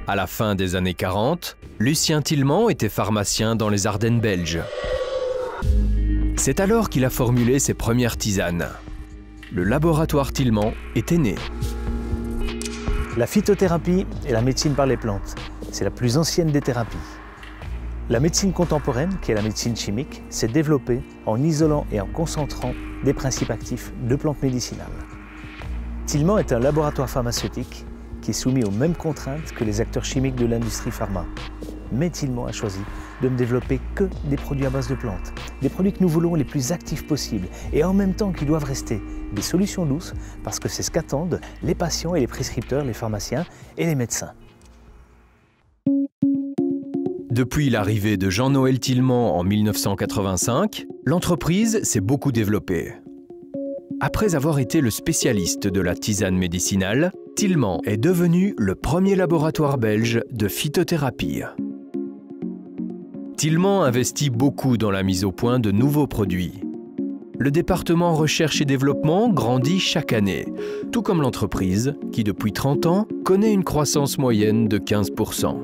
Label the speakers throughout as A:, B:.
A: À la fin des années 40, Lucien Tilmant était pharmacien dans les Ardennes belges. C'est alors qu'il a formulé ses premières tisanes. Le laboratoire Tilmant était né.
B: La phytothérapie est la médecine par les plantes. C'est la plus ancienne des thérapies. La médecine contemporaine, qui est la médecine chimique, s'est développée en isolant et en concentrant des principes actifs de plantes médicinales. Tilmant est un laboratoire pharmaceutique qui est soumis aux mêmes contraintes que les acteurs chimiques de l'industrie pharma. Mais Tilmant a choisi de ne développer que des produits à base de plantes, des produits que nous voulons les plus actifs possibles et en même temps qui doivent rester des solutions douces parce que c'est ce qu'attendent les patients et les prescripteurs, les pharmaciens et les médecins.
A: Depuis l'arrivée de Jean-Noël Tilmant en 1985, l'entreprise s'est beaucoup développée. Après avoir été le spécialiste de la tisane médicinale, Tilmant est devenu le premier laboratoire belge de phytothérapie. Tilmant investit beaucoup dans la mise au point de nouveaux produits. Le département recherche et développement grandit chaque année, tout comme l'entreprise qui, depuis 30 ans, connaît une croissance moyenne de 15%.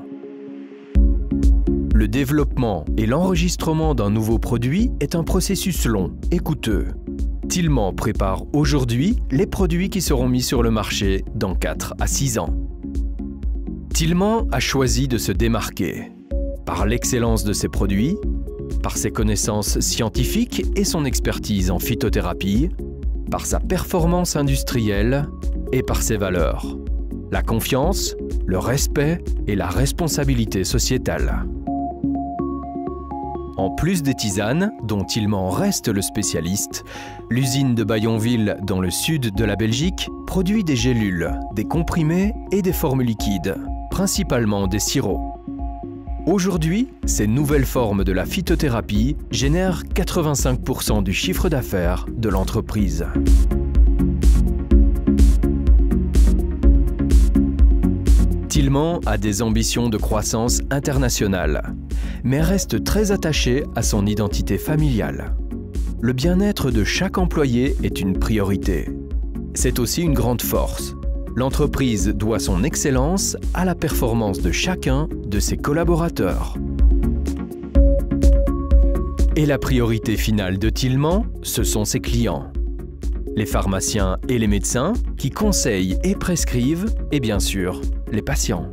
A: Le développement et l'enregistrement d'un nouveau produit est un processus long et coûteux. Tilmant prépare aujourd'hui les produits qui seront mis sur le marché dans 4 à 6 ans. Tilmant a choisi de se démarquer par l'excellence de ses produits, par ses connaissances scientifiques et son expertise en phytothérapie, par sa performance industrielle et par ses valeurs, la confiance, le respect et la responsabilité sociétale. En plus des tisanes, dont Tilmant reste le spécialiste, l'usine de Bayonville, dans le sud de la Belgique, produit des gélules, des comprimés et des formes liquides, principalement des sirops. Aujourd'hui, ces nouvelles formes de la phytothérapie génèrent 85% du chiffre d'affaires de l'entreprise. Tilmant a des ambitions de croissance internationale, mais reste très attaché à son identité familiale. Le bien-être de chaque employé est une priorité. C'est aussi une grande force. L'entreprise doit son excellence à la performance de chacun de ses collaborateurs. Et la priorité finale de Tilmant, ce sont ses clients. Les pharmaciens et les médecins qui conseillent et prescrivent, et bien sûr, les patients.